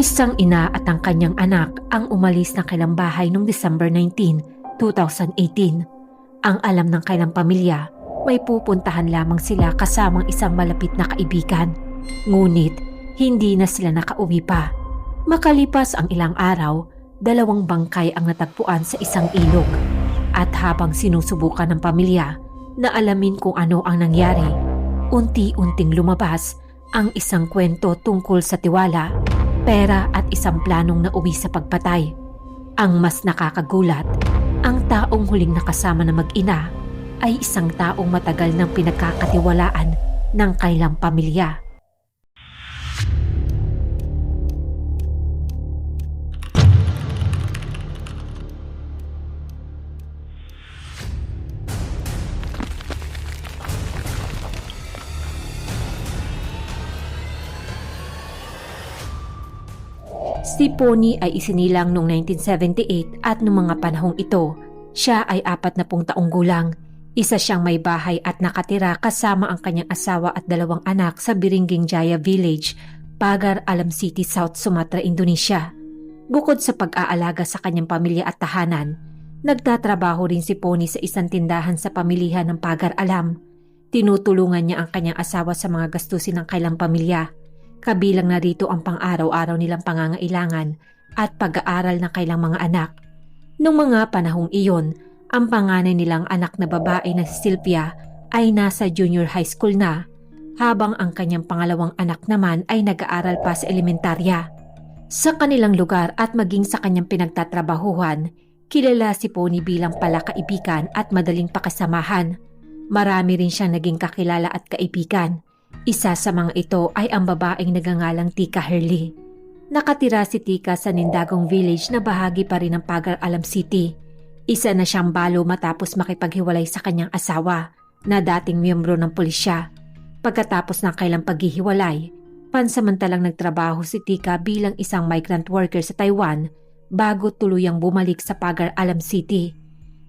Isang ina at ang kanyang anak ang umalis ng kailang bahay noong December 19, 2018. Ang alam ng kailang pamilya, may pupuntahan lamang sila kasamang isang malapit na kaibigan. Ngunit, hindi na sila nakauwi pa. Makalipas ang ilang araw, 2 bangkay ang natagpuan sa isang ilog. At habang sinusubukan ng pamilya na alamin kung ano ang nangyari, unti-unting lumabas ang isang kwento tungkol sa tiwala, pera at isang planong nauwi sa pagpatay. Ang mas nakakagulat, ang taong huling nakasama na mag-ina ay isang taong matagal nang pinagkakatiwalaan ng kailang pamilya. Si Pony ay isinilang noong 1978 at noong mga panahong ito, siya ay 40 taong gulang. Isa siyang may bahay at nakatira kasama ang kanyang asawa at 2 anak sa Biringging Jaya Village, Pagar Alam City, South Sumatra, Indonesia. Bukod sa pag-aalaga sa kanyang pamilya at tahanan, nagtatrabaho rin si Pony sa isang tindahan sa pamilihan ng Pagar Alam. Tinutulungan niya ang kanyang asawa sa mga gastusin ng kailang pamilya. Kabilang na rito ang pang-araw-araw nilang pangangailangan at pag-aaral ng kailang mga anak. Noong mga panahong iyon, ang panganay nilang anak na babae na si Sylvia ay nasa junior high school na, habang ang kanyang pangalawang anak naman ay nag-aaral pa sa elementarya. Sa kanilang lugar at maging sa kanyang pinagtatrabahuhan, kilala si Pony bilang palakaibigan at madaling pakasamahan. Marami rin siyang naging kakilala at kaibigan. Isa sa mga ito ay ang babaeng nagangalang Tika Hurley. Nakatira si Tika sa Nindagong Village na bahagi pa rin ng Pagar Alam City. Isa na siyang balo matapos makipaghiwalay sa kanyang asawa na dating miyembro ng pulisya. Pagkatapos ng kailang paghihiwalay, pansamantalang nagtrabaho si Tika bilang isang migrant worker sa Taiwan bago tuluyang bumalik sa Pagar Alam City.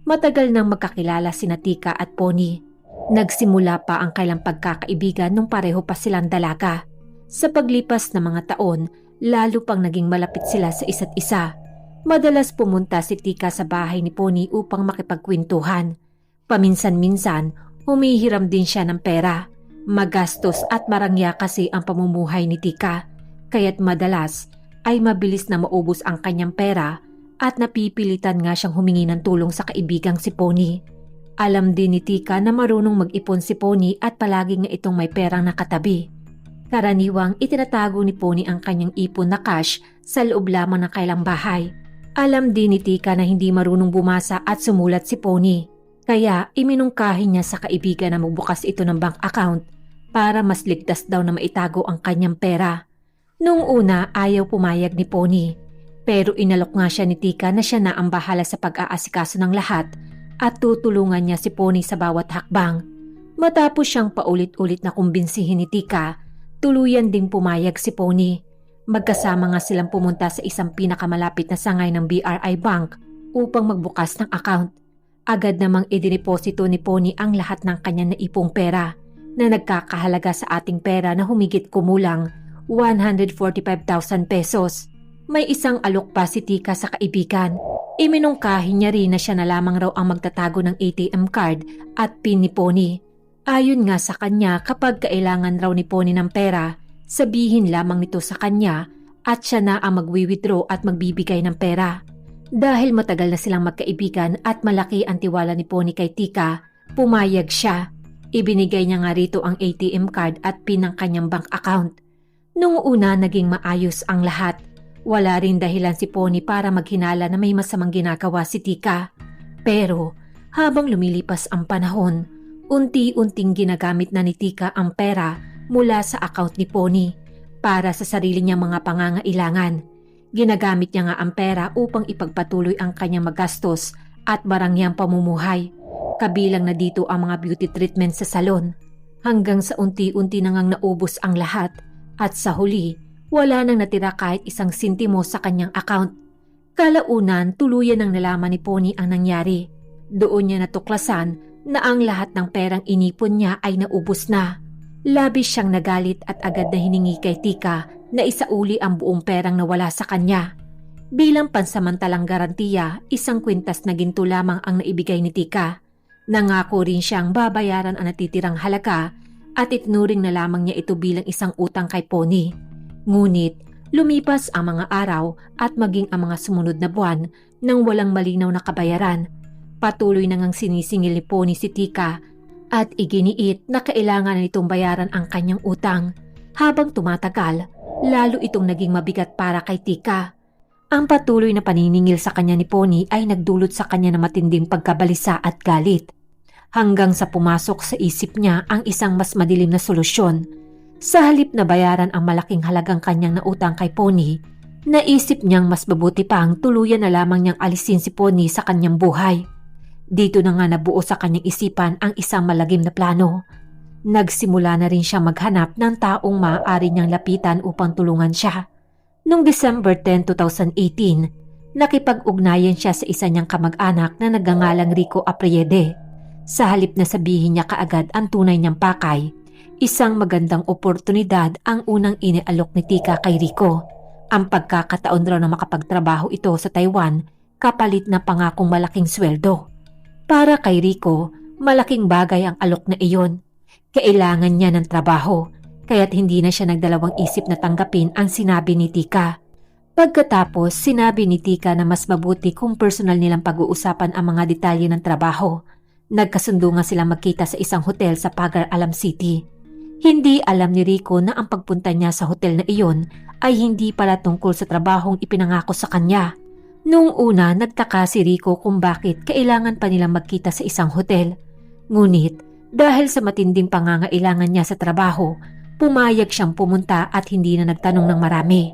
Matagal nang magkakilala sina Tika at Pony. Nagsimula pa ang kailang pagkakaibigan nung pareho pa silang dalaga. Sa paglipas ng mga taon, lalo pang naging malapit sila sa isa't isa. Madalas pumunta si Tika sa bahay ni Pony upang makipagkwentuhan. Paminsan-minsan, humihiram din siya ng pera. Magastos at marangya kasi ang pamumuhay ni Tika, kaya't madalas ay mabilis na maubos ang kanyang pera at napipilitan nga siyang humingi ng tulong sa kaibigang si Pony. Alam din ni Tika na marunong mag-ipon si Pony at palagi nga itong may perang nakatabi. Karaniwang itinatago ni Pony ang kanyang ipon na cash sa loob lamang ng kailang bahay. Alam din ni Tika na hindi marunong bumasa at sumulat si Pony. Kaya iminungkahi niya sa kaibigan na magbukas ito ng bank account para mas ligtas daw na maitago ang kanyang pera. Noong una ayaw pumayag ni Pony. Pero inalok nga siya ni Tika na siya na ang bahala sa pag-aasikaso ng lahat at tutulungan niya si Pony sa bawat hakbang. Matapos siyang paulit-ulit na kumbinsihin ni Tika, tuluyan ding pumayag si Pony. Magkasama nga silang pumunta sa isang pinakamalapit na sangay ng BRI Bank upang magbukas ng account. Agad namang idiniposito ni Pony ang lahat ng kanyang naipong pera na nagkakahalaga sa ating pera na humigit kumulang 145,000 pesos. May isang alok pa si Tika sa kaibigan. Iminungkahi niya rin na siya na lamang raw ang magtatago ng ATM card at PIN ni Pony. Ayon nga sa kanya, kapag kailangan raw ni Pony ng pera, sabihin lamang nito sa kanya at siya na ang magwi-withdraw at magbibigay ng pera. Dahil matagal na silang magkaibigan at malaki ang tiwala ni Pony kay Tika, pumayag siya. Ibinigay niya nga rito ang ATM card at PIN ng kanyang bank account. Noong una naging maayos ang lahat. Wala rin dahilan si Pony para maghinala na may masamang ginagawa si Tika. Pero habang lumilipas ang panahon, unti-unting ginagamit na ni Tika ang pera mula sa account ni Pony para sa sarili niyang mga pangangailangan. Ginagamit niya nga ang pera upang ipagpatuloy ang kanyang magastos at marangyang pamumuhay. Kabilang na dito ang mga beauty treatment sa salon. Hanggang sa unti-unti na ngang naubos ang lahat at sa huli, wala nang natira kahit isang sintimo sa kanyang account. Kalaunan, tuluyan nang nalaman ni Pony ang nangyari. Doon niya natuklasan na ang lahat ng perang inipon niya ay naubos na. Labis siyang nagalit at agad na hiningi kay Tika na isauli ang buong perang nawala sa kanya. Bilang pansamantalang garantiya, 1 kwintas na ginto lamang ang naibigay ni Tika. Nangako rin siyang babayaran ang natitirang halaga at itinuring na lamang niya ito bilang isang utang kay Pony. Ngunit lumipas ang mga araw at maging ang mga sumunod na buwan nang walang malinaw na kabayaran. Patuloy na ngang sinisingil ni Pony si Tika at iginiit na kailangan na nitong bayaran ang kanyang utang. Habang tumatagal, lalo itong naging mabigat para kay Tika. Ang patuloy na paniningil sa kanya ni Pony ay nagdulot sa kanya ng matinding pagkabalisa at galit. Hanggang sa pumasok sa isip niya ang isang mas madilim na solusyon. Sa halip na bayaran ang malaking halagang kanyang nautang kay Pony, naisip niyang mas mabuti pang tuluyan na lamang niyang alisin si Pony sa kanyang buhay. Dito na nga nabuo sa kanyang isipan ang isang malagim na plano. Nagsimula na rin siya maghanap ng taong maaari niyang lapitan upang tulungan siya. Noong December 10, 2018, nakipag-ugnayan siya sa isa niyang kamag-anak na nagngangalang Rico Apriede. Sa halip na sabihin niya kaagad ang tunay niyang pakay, isang magandang oportunidad ang unang inialok ni Tika kay Rico. Ang pagkakataon raw na makapagtrabaho ito sa Taiwan kapalit na pangakong malaking sweldo. Para kay Rico, malaking bagay ang alok na iyon. Kailangan niya ng trabaho, kaya't hindi na siya nagdalawang isip na tanggapin ang sinabi ni Tika. Pagkatapos, sinabi ni Tika na mas mabuti kung personal nilang pag-uusapan ang mga detalye ng trabaho. Nagkasundo nga silang magkita sa isang hotel sa Pagar Alam City. Hindi alam ni Rico na ang pagpunta niya sa hotel na iyon ay hindi pala tungkol sa trabahong ipinangako sa kanya. Noong una, nagtaka si Rico kung bakit kailangan pa nilang magkita sa isang hotel. Ngunit, dahil sa matinding pangangailangan niya sa trabaho, pumayag siyang pumunta at hindi na nagtanong ng marami.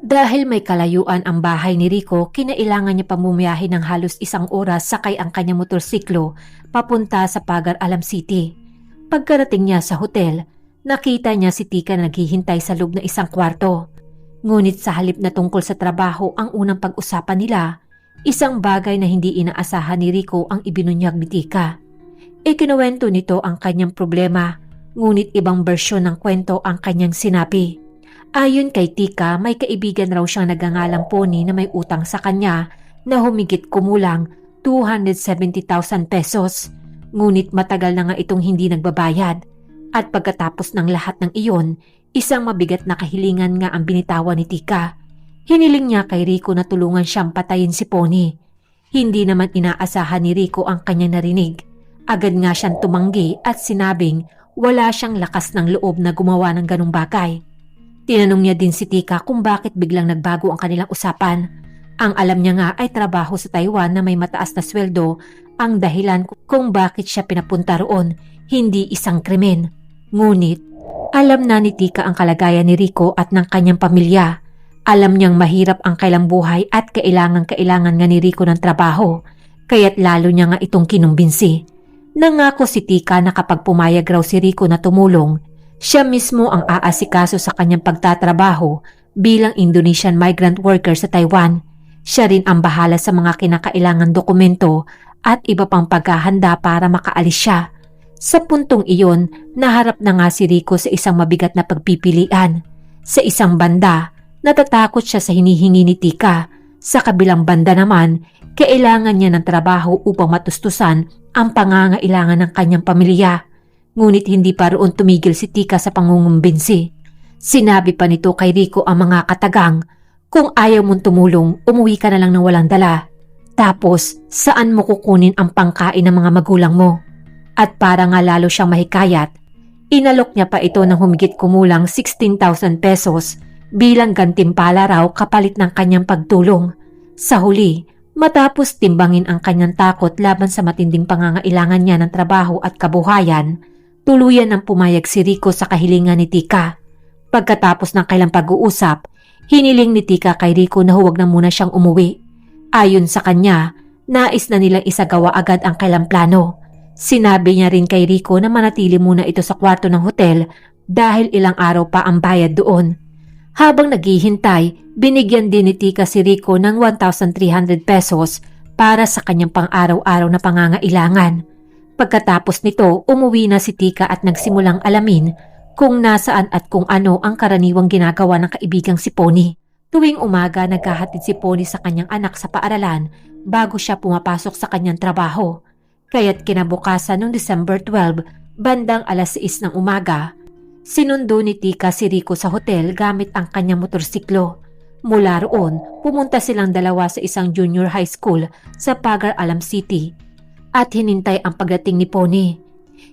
Dahil may kalayuan ang bahay ni Rico, kinailangan niya pamumiyahe ng halos 1 oras sakay ang kanyang motorsiklo papunta sa Pagar Alam City. Pagkarating niya sa hotel, nakita niya si Tika na naghihintay sa loob ng isang kwarto. Ngunit sa halip na tungkol sa trabaho ang unang pag-usapan nila, isang bagay na hindi inaasahan ni Rico ang ibinunyag ni Tika. Ikinuwento nito ang kanyang problema, ngunit ibang bersyon ng kwento ang kanyang sinabi. Ayon kay Tika, may kaibigan raw siyang nagngangalang Pony na may utang sa kanya na humigit kumulang 270,000 pesos. Ngunit matagal na nga itong hindi nagbabayad. At pagkatapos ng lahat ng iyon, isang mabigat na kahilingan nga ang binitawan ni Tika. Hiniling niya kay Rico na tulungan siyang patayin si Pony. Hindi naman inaasahan ni Rico ang kanyang narinig. Agad nga siyang tumanggi at sinabing wala siyang lakas ng loob na gumawa ng ganung bagay. Tinanong niya din si Tika kung bakit biglang nagbago ang kanilang usapan. Ang alam niya nga ay trabaho sa Taiwan na may mataas na sweldo ang dahilan kung bakit siya pinapunta roon, hindi isang krimen. Ngunit, alam na ni Tika ang kalagayan ni Rico at ng kanyang pamilya. Alam niyang mahirap ang kailang buhay at kailangan nga ni Rico ng trabaho, kaya't lalo niya nga itong kinumbinsi. Nangako si Tika na kapag pumayag raw si Rico na tumulong, siya mismo ang aasikaso sa kanyang pagtatrabaho bilang Indonesian migrant worker sa Taiwan. Siya rin ang bahala sa mga kinakailangan dokumento at iba pang paghahanda para makaalis siya. Sa puntong iyon, naharap na nga si Rico sa isang mabigat na pagpipilian. Sa isang banda, natatakot siya sa hinihingi ni Tika. Sa kabilang banda naman, kailangan niya ng trabaho upang matustusan ang pangangailangan ng kanyang pamilya. Ngunit hindi pa roon tumigil si Tika sa pangungumbinsi. Sinabi pa nito kay Rico ang mga katagang, kung ayaw mong tumulong, umuwi ka na lang ng walang dala. Tapos, saan mo kukunin ang pangkain ng mga magulang mo? At para nga lalo siyang mahikayat, inalok niya pa ito ng humigit kumulang 16,000 pesos bilang gantimpala raw kapalit ng kanyang pagtulong. Sa huli, matapos timbangin ang kanyang takot laban sa matinding pangangailangan niya ng trabaho at kabuhayan, tuluyan ng pumayag si Rico sa kahilingan ni Tika. Pagkatapos ng kailang pag-uusap, hiniling ni Tika kay Rico na huwag na muna siyang umuwi. Ayon sa kanya, nais na nilang isagawa agad ang kailang plano. Sinabi niya rin kay Rico na manatili muna ito sa kwarto ng hotel dahil ilang araw pa ang bayad doon. Habang naghihintay, binigyan din ni Tika si Rico ng 1,300 pesos para sa kanyang pang-araw-araw na pangangailangan. Pagkatapos nito, umuwi na si Tika at nagsimulang alamin kung nasaan at kung ano ang karaniwang ginagawa ng kaibigang si Pony. Tuwing umaga naghahatid si Pony sa kanyang anak sa paaralan bago siya pumapasok sa kanyang trabaho. Kaya't kinabukasan noong December 12, bandang alas 6 ng umaga, sinundo ni Tika si Rico sa hotel gamit ang kanyang motorsiklo. Mula roon, pumunta silang dalawa sa isang junior high school sa Pagar Alam City at hinintay ang pagdating ni Pony.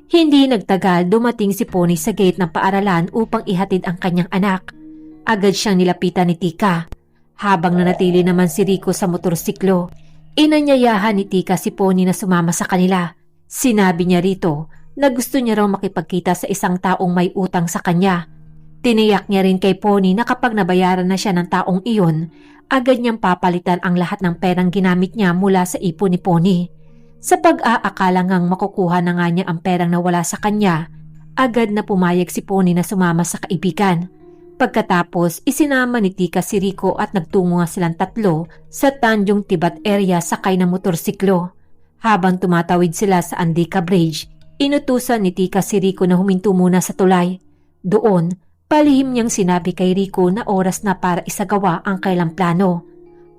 Hindi nagtagal, dumating si Pony sa gate ng paaralan upang ihatid ang kanyang anak. Agad siyang nilapitan ni Tika. Habang nanatili naman si Rico sa motorsiklo, inanyayahan ni Tika si Pony na sumama sa kanila. Sinabi niya rito na gusto niya raw makipagkita sa isang taong may utang sa kanya. Tiniyak niya rin kay Pony na kapag nabayaran na siya ng taong iyon, agad niyang papalitan ang lahat ng perang ginamit niya mula sa ipon ni Pony. Sa pag-aakala ngang makukuha na nga niya ang perang nawala sa kanya, agad na pumayag si Pony na sumama sa kaibigan. Pagkatapos, isinama ni Tika si Rico at nagtungo nga silang tatlo sa Tanjung Tibat area sakay ng motorsiklo. Habang tumatawid sila sa Andika Bridge, inutusan ni Tika si Rico na huminto muna sa tulay. Doon, palihim niyang sinabi kay Rico na oras na para isagawa ang kailang plano.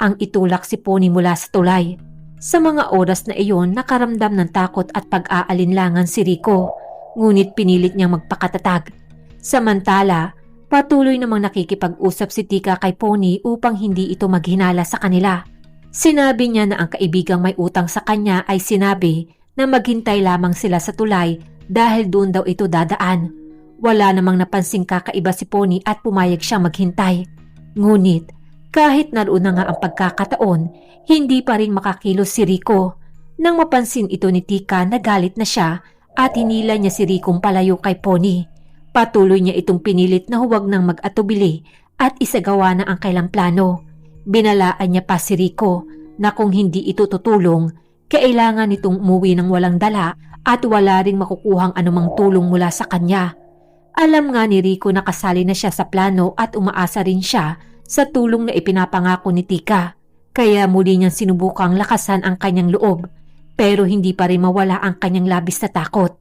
Ang itulak si Pony mula sa tulay. Sa mga oras na iyon, nakaramdam ng takot at pag-aalinlangan si Rico, ngunit pinilit niyang magpakatatag. Samantala, patuloy namang nakikipag-usap si Tika kay Pony upang hindi ito maghinala sa kanila. Sinabi niya na ang kaibigang may utang sa kanya ay sinabi na maghintay lamang sila sa tulay dahil doon daw ito dadaan. Wala namang napansing kakaiba si Pony at pumayag siyang maghintay. Ngunit, kahit naroon na nga ang pagkakataon, hindi pa rin makakilos si Rico. Nang mapansin ito ni Tika, nagalit na siya at hinila niya si Ricong palayo kay Pony. Patuloy niya itong pinilit na huwag nang mag-atubili at isagawa na ang kailang plano. Binalaan niya pa si Rico na kung hindi ito tutulong, kailangan itong umuwi ng walang dala at wala ring makukuhang anumang tulong mula sa kanya. Alam nga ni Rico na kasali na siya sa plano at umaasa rin siya sa tulong na ipinapangako ni Tika. Kaya muli niyang sinubukang lakasan ang kanyang loob, pero hindi pa rin mawala ang kanyang labis na takot.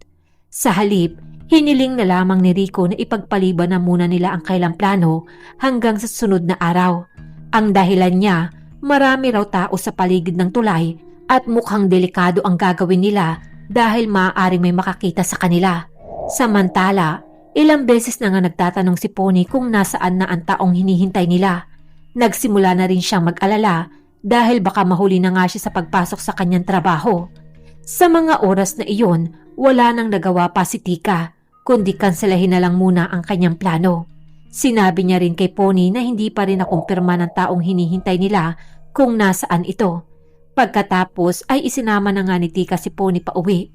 Sa halip, hiniling na lamang ni Rico na ipagpaliban na muna nila ang kailang plano hanggang sa sunod na araw. Ang dahilan niya, marami raw tao sa paligid ng tulay at mukhang delikado ang gagawin nila dahil maaaring may makakita sa kanila. Samantala, ilang beses na nga nagtatanong si Pony kung nasaan na ang taong hinihintay nila. Nagsimula na rin siyang mag-alala dahil baka mahuli na nga siya sa pagpasok sa kanyang trabaho. Sa mga oras na iyon, wala nang nagawa pa si Tika, kundi kanselahin na lang muna ang kanyang plano. Sinabi niya rin kay Pony na hindi pa rin nakumpirma ng taong hinihintay nila kung nasaan ito. Pagkatapos ay isinama na nga ni Tika si Pony pa uwi.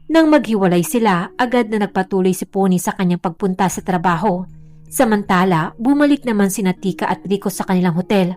Nang maghiwalay sila, agad na nagpatuloy si Pony sa kanyang pagpunta sa trabaho. Samantala, bumalik naman sina Tika at Rico sa kanilang hotel.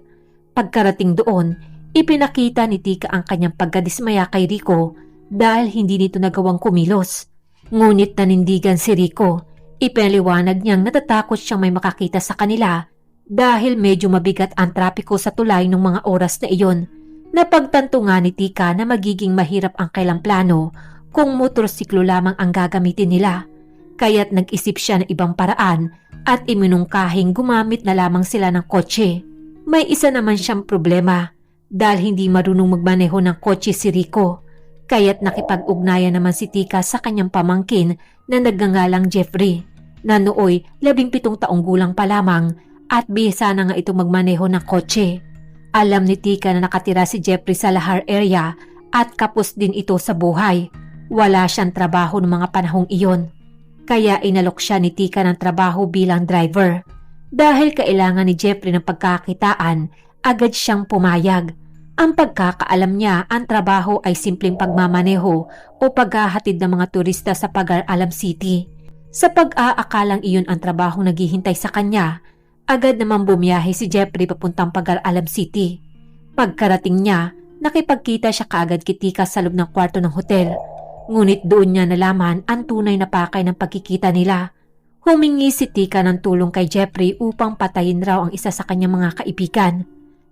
Pagkarating doon, ipinakita ni Tika ang kanyang pagkadismaya kay Rico dahil hindi nito nagawang kumilos. Ngunit nanindigan si Rico. Ipinaliwanag niyang natatakot siyang may makakita sa kanila dahil medyo mabigat ang trapiko sa tulay ng mga oras na iyon. Napagtanto nga ni Tika na magiging mahirap ang kailang plano kung motorsiklo lamang ang gagamitin nila. Kaya't nag-isip siya ng ibang paraan at iminungkahing gumamit na lamang sila ng kotse. May isa naman siyang problema dahil hindi marunong magmaneho ng kotse si Rico. Kaya't nakipag-ugnayan naman si Tika sa kanyang pamangkin na nagngangalang Jeffrey na nooy 17 taong gulang pa lamang at bihasa na nga ito magmaneho ng kotse. Alam ni Tika na nakatira si Jeffrey sa Lahar area at kapos din ito sa buhay. Wala siyang trabaho ng mga panahong iyon. Kaya inalok siya ni Tika ng trabaho bilang driver. Dahil kailangan ni Jeffrey ng pagkakitaan, agad siyang pumayag. Ang pagkakaalam niya, ang trabaho ay simpleng pagmamaneho o paghahatid ng mga turista sa Pagar Alam City. Sa pag-aakalang iyon ang trabaho naghihintay sa kanya, agad naman bumiyahe si Jeffrey papuntang Pagar Alam City. Pagkarating niya, nakipagkita siya kaagad kay Tika sa loob ng kwarto ng hotel. Ngunit doon niya nalaman ang tunay na pakay ng pagkikita nila. Humingi si Tika ng tulong kay Jeffrey upang patayin raw ang isa sa kanyang mga kaibigan.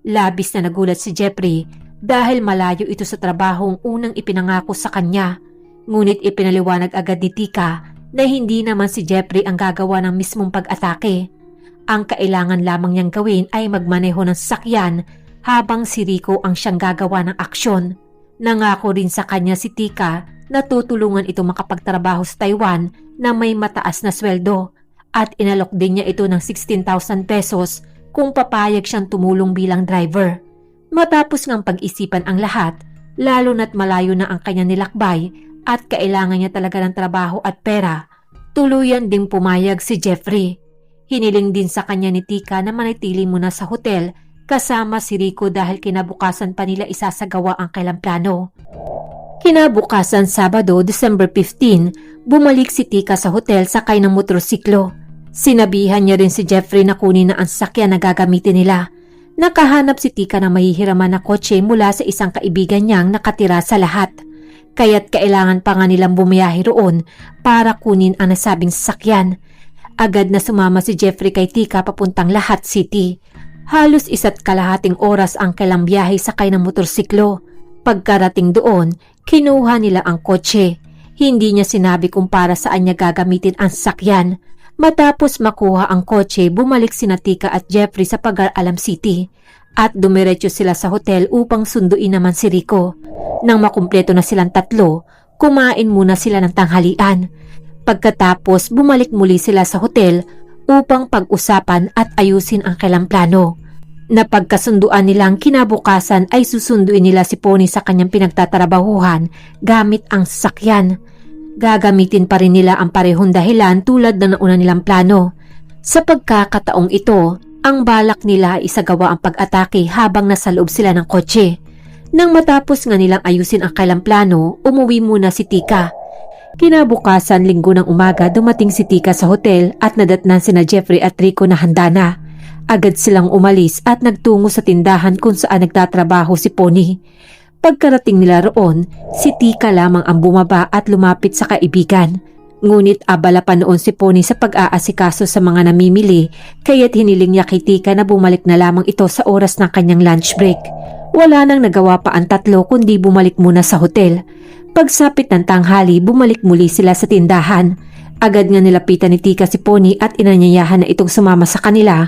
Labis na nagulat si Jeffrey dahil malayo ito sa trabahong unang ipinangako sa kanya. Ngunit ipinaliwanag agad ni Tika na hindi naman si Jeffrey ang gagawa ng mismong pag-atake. Ang kailangan lamang niyang gawin ay magmaneho ng sasakyan habang si Rico ang siyang gagawa ng aksyon. Nangako rin sa kanya si Tika na tutulungan ito makapagtrabaho sa Taiwan na may mataas na sweldo at inalok din niya ito ng 16,000 pesos kung papayag siyang tumulong bilang driver. Matapos ngang pag-isipan ang lahat, lalo na't malayo na ang kanya nilakbay at kailangan niya talaga ng trabaho at pera, tuluyan ding pumayag si Jeffrey. Hiniling din sa kanya ni Tika na manatili muna sa hotel kasama si Rico dahil kinabukasan pa nila isasagawa ang kailang plano. Kinabukasan Sabado, December 15, bumalik si Tika sa hotel sakay ng motorsiklo. Sinabihan niya rin si Jeffrey na kunin na ang sasakyan na gagamitin nila. Nakahanap si Tika ng mahihiraman na kotse mula sa isang kaibigan niyang nakatira sa lahat. Kaya't kailangan pa nga nilang bumiyahe roon para kunin ang nasabing sasakyan. Agad na sumama si Jeffrey kay Tika papuntang Lahat City. Halos 1.5 oras ang kailang biyahe sakay ng motorsiklo. Pagkarating doon, kinuha nila ang kotse. Hindi niya sinabi kung para saan niya gagamitin ang sasakyan. Matapos makuha ang kotse, bumalik sina Tika at Jeffrey sa Pag-aalam City at dumiretso sila sa hotel upang sunduin naman si Rico. Nang makumpleto na silang tatlo, kumain muna sila ng tanghalian. Pagkatapos, bumalik muli sila sa hotel upang pag-usapan at ayusin ang kailang plano. Napagkasunduan nilang kinabukasan ay susunduin nila si Pony sa kanyang pinagtatrabahuhan gamit ang sasakyan. Gagamitin pa rin nila ang parehong dahilan tulad ng nauna nilang plano. Sa pagkakataong ito, ang balak nila ay isagawa ang pag-atake habang nasa loob sila ng kotse. Nang matapos nga nilang ayusin ang kailang plano, umuwi muna si Tika. Kinabukasan, Linggo ng umaga, dumating si Tika sa hotel at nadatnan sina Jeffrey at Rico na handa na. Agad silang umalis at nagtungo sa tindahan kung saan nagtatrabaho si Pony. Pagkarating nila roon, si Tika lamang ang bumaba at lumapit sa kaibigan. Ngunit abala pa noon si Pony sa pag-aasikaso sa mga namimili, kaya't hiniling niya kay Tika na bumalik na lamang ito sa oras ng kanyang lunch break. Wala nang nagawa pa ang tatlo kundi bumalik muna sa hotel. Pagsapit ng tanghali, bumalik muli sila sa tindahan. Agad nga nilapitan ni Tika si Pony at inanyayahan na itong sumama sa kanila.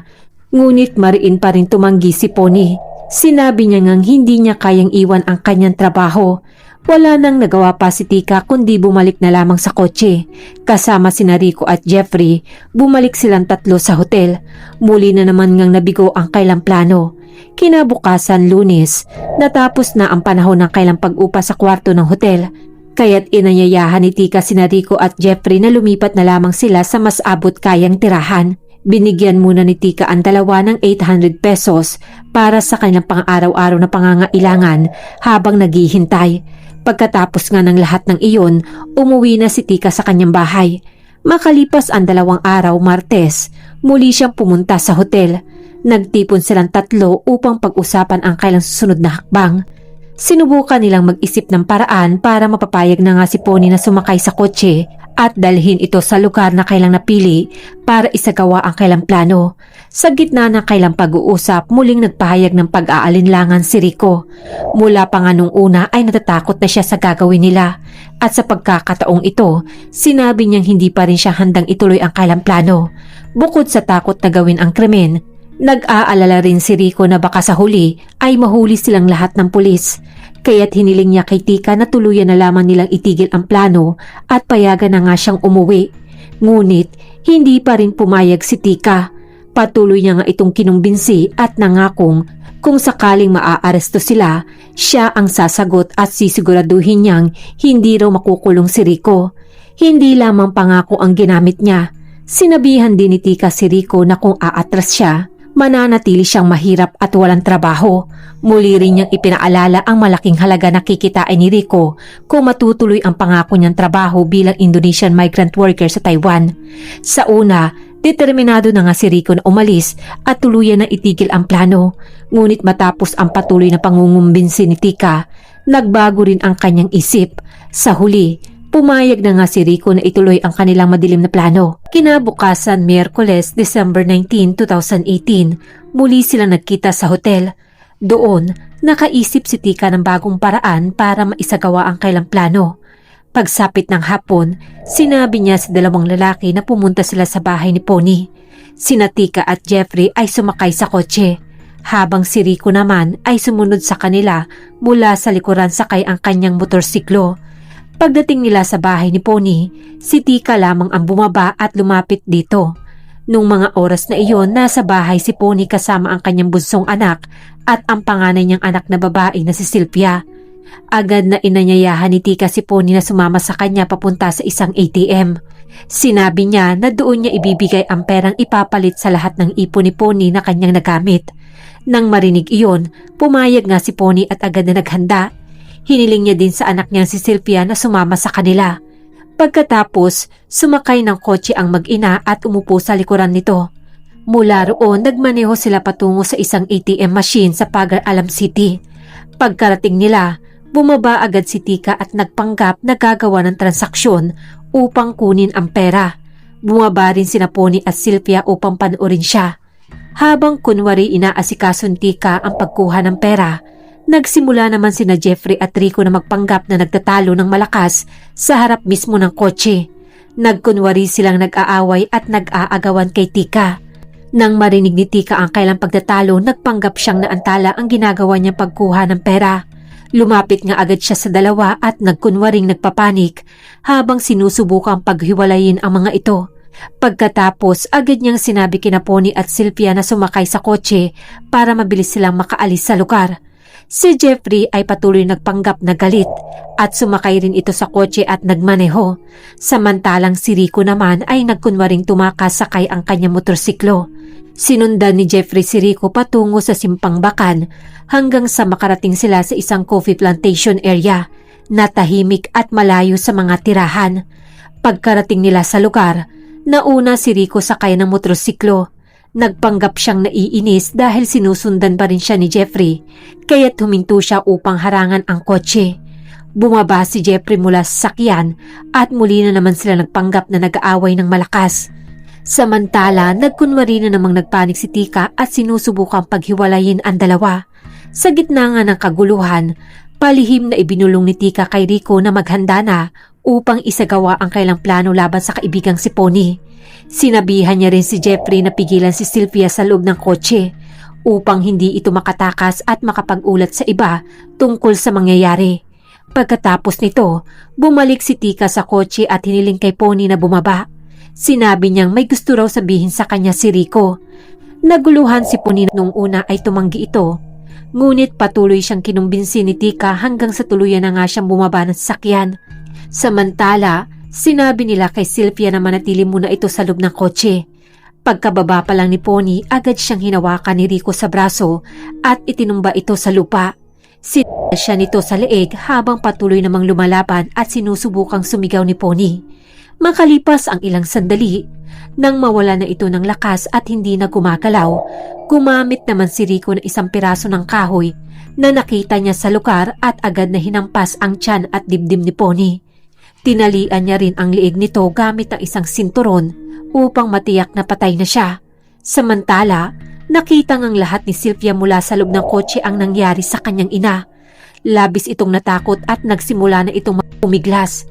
Ngunit mariin pa rin tumanggi si Pony. Sinabi niya ngang hindi niya kayang iwan ang kanyang trabaho. Wala nang nagawa pa si Tika kundi bumalik na lamang sa kotse. Kasama sina Rico at Jeffrey, bumalik silang tatlo sa hotel. Muli na naman ngang nabigo ang kailang plano. Kinabukasan, Lunes, natapos na ang panahon ng kailang pag-upa sa kwarto ng hotel. Kaya't inanyayahan ni Tika sina Rico at Jeffrey na lumipat na lamang sila sa mas abot kayang tirahan. Binigyan muna ni Tika ang dalawa ng 800 pesos para sa kanyang pang-araw-araw na pangangailangan habang naghihintay. Pagkatapos nga ng lahat ng iyon, umuwi na si Tika sa kanyang bahay. Makalipas ang 2 araw, Martes, muli siyang pumunta sa hotel. Nagtipon silang tatlo upang pag-usapan ang kailang susunod na hakbang. Sinubukan nilang mag-isip ng paraan para mapapayag na nga si Pony na sumakay sa kotse at dalhin ito sa lugar na kailang napili para isagawa ang kailang plano. Sa gitna ng kailang pag-uusap, muling nagpahayag ng pag-aalinlangan si Rico. Mula pa nga nung una ay natatakot na siya sa gagawin nila at sa pagkakataong ito, sinabi niyang hindi pa rin siya handang ituloy ang kailang plano. Bukod sa takot na gawin ang krimen, nag-aalala rin si Rico na baka sa huli ay mahuli silang lahat ng pulis. Kaya't hiniling niya kay Tika na tuluyan na lamang nilang itigil ang plano at payagan na nga siyang umuwi. Ngunit hindi pa rin pumayag si Tika. Patuloy niya nga itong kinumbinsi at nangakong kung sakaling maaaresto sila, siya ang sasagot at sisiguraduhin niyang hindi raw makukulong si Rico. Hindi lamang pangako ang ginamit niya. Sinabihan din ni Tika si Rico na kung aatras siya, mananatili siyang mahirap at walang trabaho. Muli rin niyang ipinaalala ang malaking halaga na kikitain ni Rico kung matutuloy ang pangako niyang trabaho bilang Indonesian migrant worker sa Taiwan. Sa una, determinado na nga si Rico na umalis at tuluyan na itigil ang plano. Ngunit matapos ang patuloy na pangungumbinsi ni Tika, nagbago rin ang kanyang isip. Sa huli, pumayag na nga si Rico na ituloy ang kanilang madilim na plano. Kinabukasan, Miyerkules, December 19, 2018, muli silang nagkita sa hotel. Doon, nakaisip si Tika ng bagong paraan para maisagawa ang kailang plano. Pagsapit ng hapon, sinabi niya sa dalawang lalaki na pumunta sila sa bahay ni Pony. Sina Tika at Jeffrey ay sumakay sa kotse, habang si Rico naman ay sumunod sa kanila mula sa likuran sakay ang kanyang motorsiklo. Pagdating nila sa bahay ni Pony, si Tika lamang ang bumaba at lumapit dito. Nung mga oras na iyon, nasa bahay si Pony kasama ang kanyang bunsong anak at ang panganay niyang anak na babae na si Sylvia. Agad na inanyayahan ni Tika si Pony na sumama sa kanya papunta sa isang ATM. Sinabi niya na doon niya ibibigay ang perang ipapalit sa lahat ng ipon ni Pony na kanyang nagamit. Nang marinig iyon, pumayag nga si Pony at agad na naghanda. Hiniling niya din sa anak niyang si Sylvia na sumama sa kanila. Pagkatapos, sumakay ng kotse ang mag-ina at umupo sa likuran nito. Mula roon, nagmaneho sila patungo sa isang ATM machine sa Pagar Alam City. Pagkarating nila, bumaba agad si Tika at nagpanggap na gagawa ng transaksyon upang kunin ang pera. Bumaba rin sina Pony at Sylvia upang panoorin siya. Habang kunwari inaasikaso ni Tika ang pagkuha ng pera, nagsimula naman sina Jeffrey at Rico na magpanggap na nagtatalo ng malakas sa harap mismo ng kotse. Nagkunwari silang nag-aaway at nag-aagawan kay Tika. Nang marinig ni Tika ang kailang pagtatalo, nagpanggap siyang naantala ang ginagawa niyang pagkuha ng pera. Lumapit nga agad siya sa dalawa at nagkunwaring nagpapanik habang sinusubukang paghiwalayin ang mga ito. Pagkatapos, agad niyang sinabi kina Pony at Sylvia na sumakay sa kotse para mabilis silang makaalis sa lugar. Si Jeffrey ay patuloy nagpanggap na galit at sumakay rin ito sa kotse at nagmaneho. Samantalang si Rico naman ay nagkunwaring tumakas sakay ang kanyang motorsiklo. Sinundan ni Jeffrey si Rico patungo sa Simpang Bacan hanggang sa makarating sila sa isang coffee plantation area na tahimik at malayo sa mga tirahan. Pagkarating nila sa lugar, nauna si Rico sakay ng motorsiklo. Nagpanggap siyang naiinis dahil sinusundan pa rin siya ni Jeffrey, kaya't huminto siya upang harangan ang kotse. Bumaba si Jeffrey mula sa sakyan at muli na naman sila nagpanggap na nag-aaway ng malakas. Samantala, nagkunwari na namang nagpanik si Tika at sinusubukang paghiwalayin ang dalawa. Sa gitna nga ng kaguluhan, palihim na ibinulong ni Tika kay Rico na maghanda na upang isagawa ang kailang plano laban sa kaibigang si Pony. Sinabihan niya rin si Jeffrey na pigilan si Sylvia sa loob ng kotse upang hindi ito makatakas at makapag-ulat sa iba tungkol sa mangyayari. Pagkatapos nito, bumalik si Tika sa kotse at hiniling kay Pony na bumaba. Sinabi niyang may gusto raw sabihin sa kanya si Rico. Naguluhan si Pony nung una ay tumanggi ito. Ngunit patuloy siyang kinumbinsi ni Tika hanggang sa tuluyan na nga siyang bumaba ng sasakyan. Samantala, sinabi nila kay Sylvia na manatili muna ito sa loob ng kotse. Pagkababa pa lang ni Pony, agad siyang hinawakan ni Rico sa braso at itinumba ito sa lupa. Sinala siya nito sa leeg habang patuloy namang lumalaban at sinusubukang sumigaw ni Pony. Makalipas ang ilang sandali, nang mawala na ito ng lakas at hindi na gumagalaw, gumamit naman si Rico ng isang piraso ng kahoy na nakita niya sa lugar at agad na hinampas ang tiyan at dibdib ni Pony. Tinalian niya rin ang liig nito gamit ang isang sinturon upang matiyak na patay na siya. Samantala, nakita ngang lahat ni Sylvia mula sa loob ng kotse ang nangyari sa kanyang ina. Labis itong natakot at nagsimula na itong pumiglas.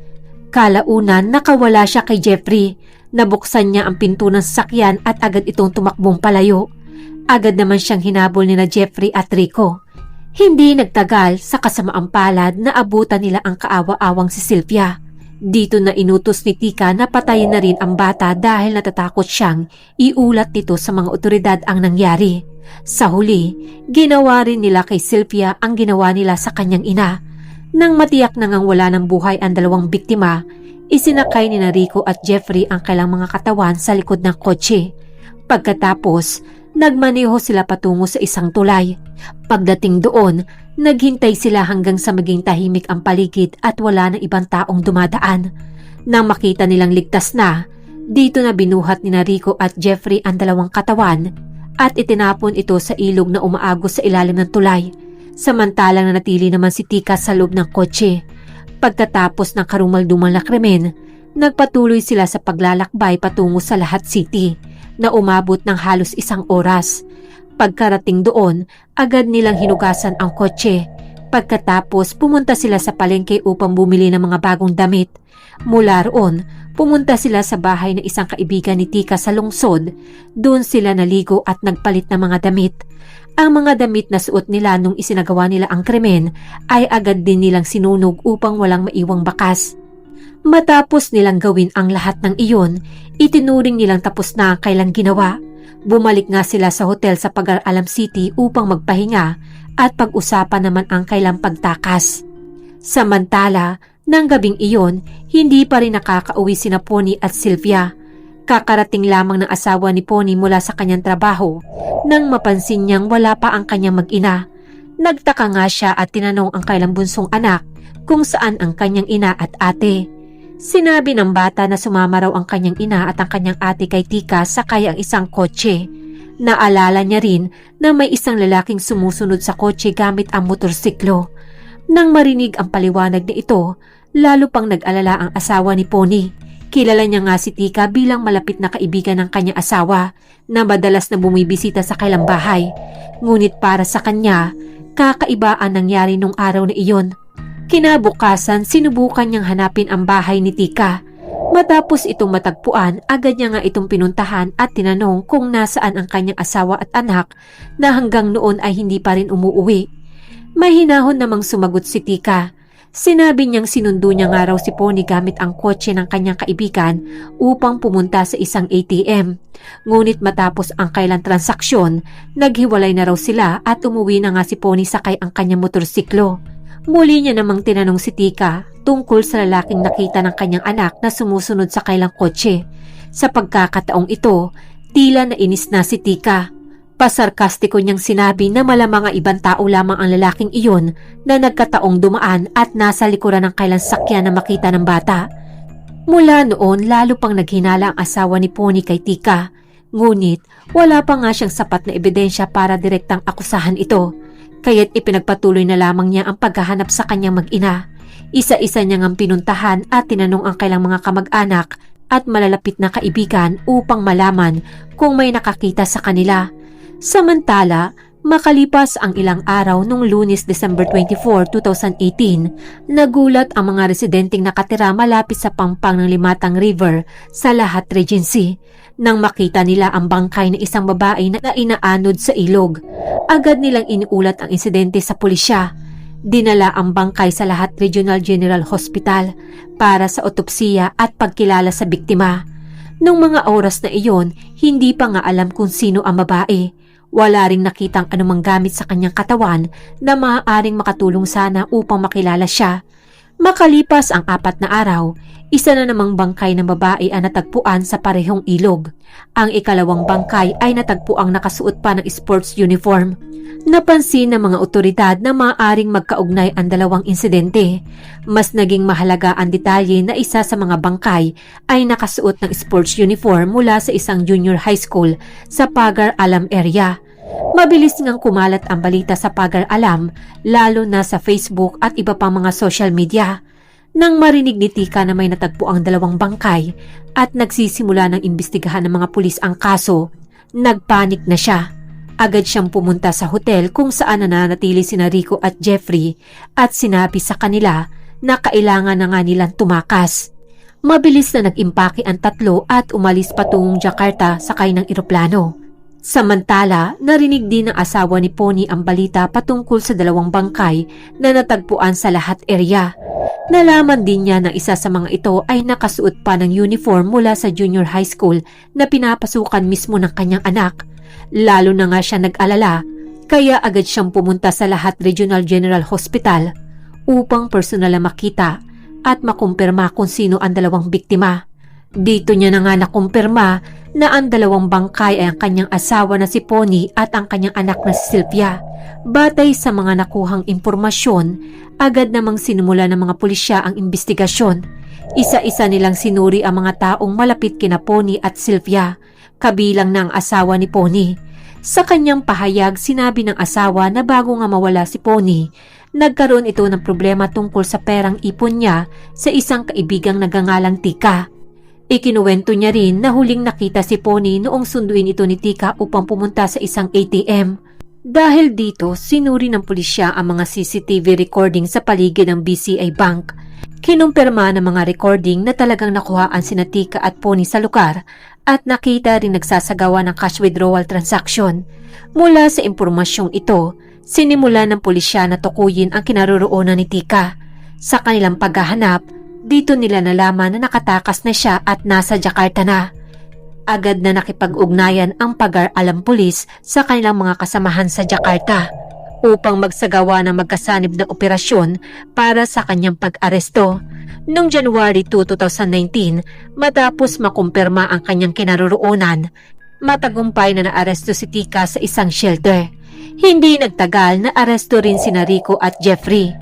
Kalaunan, nakawala siya kay Jeffrey. Nabuksan niya ang pinto ng sasakyan at agad itong tumakbong palayo. Agad naman siyang hinabol ni na Jeffrey at Rico. Hindi nagtagal, sa kasamaang palad na abutan nila ang kaawa-awang si Sylvia. Dito na inutos ni Tika na patayin na rin ang bata dahil natatakot siyang iulat nito sa mga otoridad ang nangyari. Sa huli, ginawa rin nila kay Sylvia ang ginawa nila sa kanyang ina. Nang matiyak na ngang wala ng buhay ang dalawang biktima, isinakay ni Rico at Jeffrey ang kailang mga katawan sa likod ng kotse. Pagkatapos, nagmaneho sila patungo sa isang tulay. Pagdating doon, naghintay sila hanggang sa maging tahimik ang paligid at wala ng ibang taong dumadaan. Nang makita nilang ligtas na, dito na binuhat ni Rico at Jeffrey ang dalawang katawan at itinapon ito sa ilog na umaagos sa ilalim ng tulay. Samantalang nanatili naman si Tika sa loob ng kotse. Pagkatapos ng karumaldumal na krimen, nagpatuloy sila sa paglalakbay patungo sa Lahat City na umabot ng halos 1 oras. Pagkarating doon, agad nilang hinugasan ang kotse. Pagkatapos pumunta sila sa palengke upang bumili ng mga bagong damit. Mula roon, pumunta sila sa bahay ng isang kaibigan ni Tika sa lungsod. Doon sila naligo at nagpalit ng mga damit. Ang mga damit na suot nila nung isinagawa nila ang krimen ay agad din nilang sinunog upang walang maiwang bakas. Matapos nilang gawin ang lahat ng iyon, itinuring nilang tapos na ang kailang ginawa. Bumalik nga sila sa hotel sa Pag-Alam City upang magpahinga at pag-usapan naman ang kailang pagtakas. Samantala, ng gabing iyon, hindi pa rin nakakauwi sina Pony at Sylvia. Kakarating lamang ng asawa ni Pony mula sa kanyang trabaho nang mapansin niyang wala pa ang kanyang mag-ina. Nagtaka nga siya at tinanong ang kailang bunsong anak kung saan ang kanyang ina at ate. Sinabi ng bata na sumama raw ang kanyang ina at ang kanyang ate kay Tika sakay ang isang kotse. Naalala niya rin na may isang lalaking sumusunod sa kotse gamit ang motorsiklo. Nang marinig ang paliwanag na ito, lalo pang nag-alala ang asawa ni Pony. Kilala niya nga si Tika bilang malapit na kaibigan ng kanyang asawa na madalas na bumibisita sa kailang bahay. Ngunit para sa kanya, kakaiba ang nangyari nung araw na iyon. Kinabukasan, sinubukan niyang hanapin ang bahay ni Tika. Matapos itong matagpuan, agad niya nga itong pinuntahan at tinanong kung nasaan ang kanyang asawa at anak na hanggang noon ay hindi pa rin umuuwi. Mahinahon namang sumagot si Tika. Sinabi niyang sinundo niya nga raw si Pony gamit ang kotse ng kanyang kaibigan upang pumunta sa isang ATM. Ngunit matapos ang kailang transaksyon, naghiwalay na raw sila at umuwi na nga si Pony sakay ang kanyang motorsiklo. Muli niya namang tinanong si Tika tungkol sa lalaking nakita ng kanyang anak na sumusunod sa kailang kotse. Sa pagkakataong ito, tila nainis na si Tika. Pasarkastiko niyang sinabi na malamang ang ibang tao lamang ang lalaking iyon na nagkataong dumaan at nasa likuran ng kailang sakyan na makita ng bata. Mula noon, lalo pang naghinala ang asawa ni Pony kay Tika. Ngunit wala pa nga siyang sapat na ebidensya para direktang akusahan ito. Kaya't ipinagpatuloy na lamang niya ang paghahanap sa kanyang mag-ina. Isa-isa niya ngang pinuntahan at tinanong ang kailang mga kamag-anak at malalapit na kaibigan upang malaman kung may nakakita sa kanila. Samantala, makalipas ang ilang araw nung Lunes, December 24, 2018, nagulat ang mga residenteng nakatira malapit sa pampang ng Limatang River sa Lahat Regency nang makita nila ang bangkay ng isang babae na inaanod sa ilog. Agad nilang iniulat ang insidente sa pulisya. Dinala ang bangkay sa Lahat Regional General Hospital para sa otopsiya at pagkilala sa biktima. Nung mga oras na iyon, hindi pa nga alam kung sino ang babae. Wala ring nakitang anumang gamit sa kanyang katawan na maaaring makatulong sana upang makilala siya. Makalipas ang 4 na araw, isa na namang bangkay ng babae ang natagpuan sa parehong ilog. Ang ikalawang bangkay ay natagpuang nakasuot pa ng sports uniform. Napansin ng mga otoridad na maaaring magkaugnay ang dalawang insidente. Mas naging mahalaga ang detalye na isa sa mga bangkay ay nakasuot ng sports uniform mula sa isang junior high school sa Pag-Alam area. Mabilis ngang kumalat ang balita sa Pag-Alam, lalo na sa Facebook at iba pang mga social media. Nang marinig ni Tika na may natagpo ang dalawang bangkay at nagsisimula ng imbestigahan ng mga pulis ang kaso, nagpanik na siya. Agad siyang pumunta sa hotel kung saan nananatili sina Rico at Jeffrey at sinabi sa kanila na kailangan na nga nilang tumakas. Mabilis na nag-impake ang tatlo at umalis patungong Jakarta sakay ng eroplano. Samantala, narinig din ng asawa ni Pony ang balita patungkol sa dalawang bangkay na natagpuan sa Lahat area. Nalaman din niya na isa sa mga ito ay nakasuot pa ng uniform mula sa junior high school na pinapasukan mismo ng kanyang anak. Lalo na nga siya nag-alala, kaya agad siyang pumunta sa Lahat Regional General Hospital upang personal na makita at makumpirma kung sino ang dalawang biktima. Dito niya na nga nakumpirma na ang dalawang bangkay ay ang kanyang asawa na si Pony at ang kanyang anak na si Sylvia. Batay sa mga nakuhang impormasyon, agad namang sinimula ng mga pulisya ang investigasyon. Isa-isa nilang sinuri ang mga taong malapit kina Pony at Sylvia, kabilang na ang asawa ni Pony. Sa kanyang pahayag, sinabi ng asawa na bago nga mawala si Pony, nagkaroon ito ng problema tungkol sa perang ipon niya sa isang kaibigang nagangalang Tika. Ikinuwento niya rin na huling nakita si Pony noong sunduin ito ni Tika upang pumunta sa isang ATM. Dahil dito, sinuri ng pulisya ang mga CCTV recording sa paligid ng BCI Bank. Kinumpirma ng mga recording na talagang nakuhaan sina Tika at Pony sa lugar at nakita rin nagsasagawa ng cash withdrawal transaction. Mula sa impormasyong ito, sinimula ng pulisya na tukuyin ang kinaroroonan ni Tika. Sa kanilang paghahanap, dito nila nalaman na nakatakas na siya at nasa Jakarta na. Agad na nakipag-ugnayan ang Pag-alam Police sa kanilang mga kasamahan sa Jakarta upang magsagawa ng magkasanib na operasyon para sa kanyang pag-aresto. Noong January 2, 2019, matapos makumpirma ang kanyang kinaroroonan, matagumpay na naaresto si Tika sa isang shelter. Hindi nagtagal na aresto rin sina Rico at Jeffrey.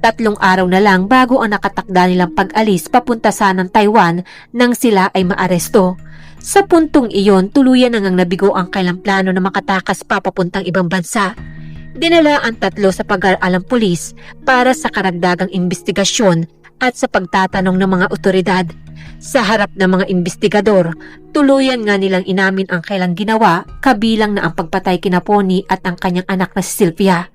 3 araw na lang bago ang nakatakda nilang pag-alis papunta sana ng Taiwan nang sila ay maaresto. Sa puntong iyon, tuluyan nang nabigo ang kailang plano na makatakas pa papuntang ibang bansa. Dinala ang 3 sa Pag-alam Police para sa karagdagang investigasyon at sa pagtatanong ng mga otoridad. Sa harap ng mga investigador, tuluyan nga nilang inamin ang kailang ginawa, kabilang na ang pagpatay kina Pony at ang kanyang anak na si Sylvia.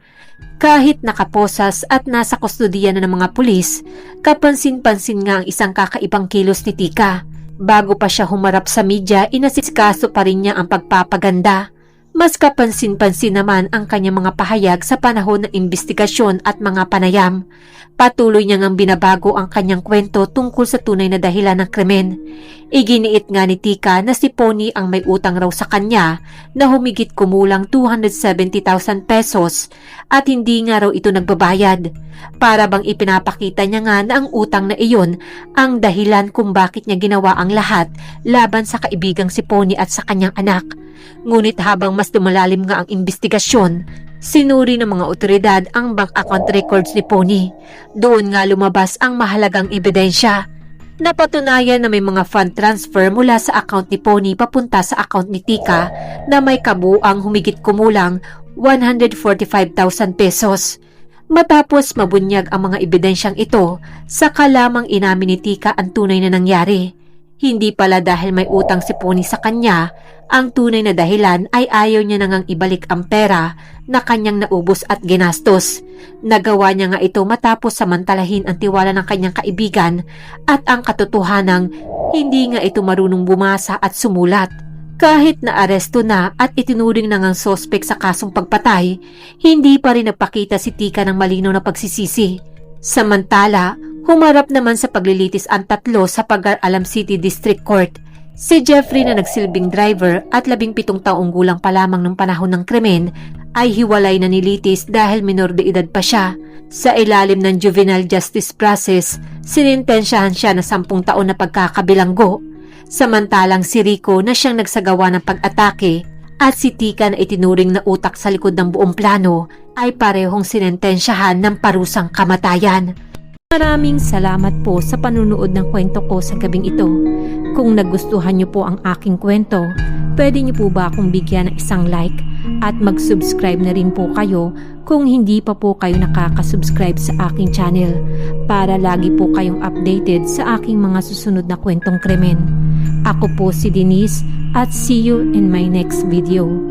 Kahit nakaposas at nasa kustodiya na ng mga pulis, kapansin-pansin nga ang isang kakaibang kilos ni Tika. Bago pa siya humarap sa media, inasikaso pa rin niya ang pagpapaganda. Mas kapansin-pansin naman ang kanyang mga pahayag sa panahon ng investigasyon at mga panayam. Patuloy niya ngang binabago ang kanyang kwento tungkol sa tunay na dahilan ng krimen. Iginiit nga ni Tika na si Pony ang may utang raw sa kanya na humigit kumulang 270,000 pesos at hindi nga raw ito nagbabayad. Para bang ipinapakita niya nga na ang utang na iyon ang dahilan kung bakit niya ginawa ang lahat laban sa kaibigang si Pony at sa kanyang anak. Ngunit habang mas lumalalim nga ang investigasyon, sinuri ng mga otoridad ang bank account records ni Pony. Doon nga lumabas ang mahalagang ebidensya. Napatunayan na may mga fund transfer mula sa account ni Pony papunta sa account ni Tika na may kabuang humigit kumulang 145,000 pesos. Matapos mabunyag ang mga ebidensyang ito, saka lamang inamin ni Tika ang tunay na nangyari. Hindi pala dahil may utang si Pony sa kanya, ang tunay na dahilan ay ayaw niya nang ibalik ang pera na kanyang naubos at ginastos. Nagawa niya nga ito matapos samantalahin ang tiwala ng kanyang kaibigan at ang katotohanang hindi nga ito marunong bumasa at sumulat. Kahit na aresto na at itinuring na ngang sospek sa kasong pagpatay, hindi pa rin nagpakita si Tika ng malinaw na pagsisisi. Samantala, humarap naman sa paglilitis ang 3 sa Pag-alam City District Court. Si Jeffrey na nagsilbing driver at 17 taong gulang pa lamang ng panahon ng krimen ay hiwalay na nilitis dahil minor de edad pa siya. Sa ilalim ng juvenile justice process, sinintensyahan siya na 10 taon na pagkakabilanggo. Samantalang si Rico na siyang nagsagawa ng pag-atake at si Tika na itinuring na utak sa likod ng buong plano ay parehong sinintensyahan ng parusang kamatayan. Maraming salamat po sa panunood ng kwento ko sa gabing ito. Kung nagustuhan niyo po ang aking kwento, pwede niyo po ba akong bigyan ng isang like at mag-subscribe na rin po kayo kung hindi pa po kayo nakaka-subscribe sa aking channel para lagi po kayong updated sa aking mga susunod na kwentong krimen. Ako po si Denise at see you in my next video.